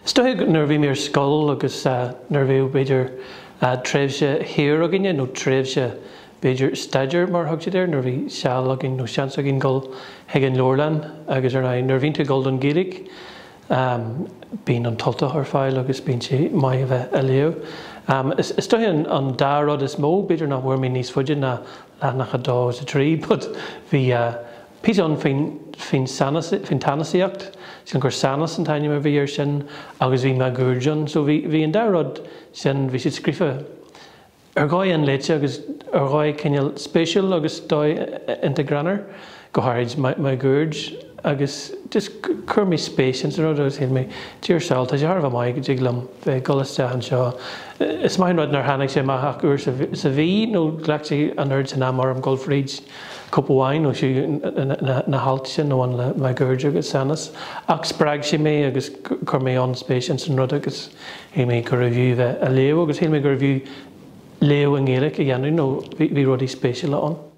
Stoig nervy mir skull agus nervy beidir trefse here agin no trefse beidir stair mar hugsid there nervy shall agin no chance agin gol hegin lorlan agus I nervin to golden gaelic being on tUltach or Faoi agus being she mai a leo stoig an darod is mo beidir na where me nís fudgin na nach a da is a tree but vi Pís on fin tanasiacht, sin gur sanas an taine mar bhíar sin agus bhí me gúrjan, so bhí an darod sin bhí siad scrifa gáid an leite agus gáid cinneal spéisial agus dói integranar go háid me gúrj agus just cur mi spéis an rud agus hil mi tíir Cheilt, as harfa mai go diglam bheith golaiste an seo. Is mai rud nar hannig sé maach úr sa bhí nó glacsi an ard san amar am golfríd cupháin ó siú na halt sin nó an le me gúrj agus sanas. Ach sprag sé mé agus cur mé an spéis an rud agus hí mé go review bheith a leo agus hí mé go review leo an Gaelic a dhéanú nó bhí rudí spéisial an.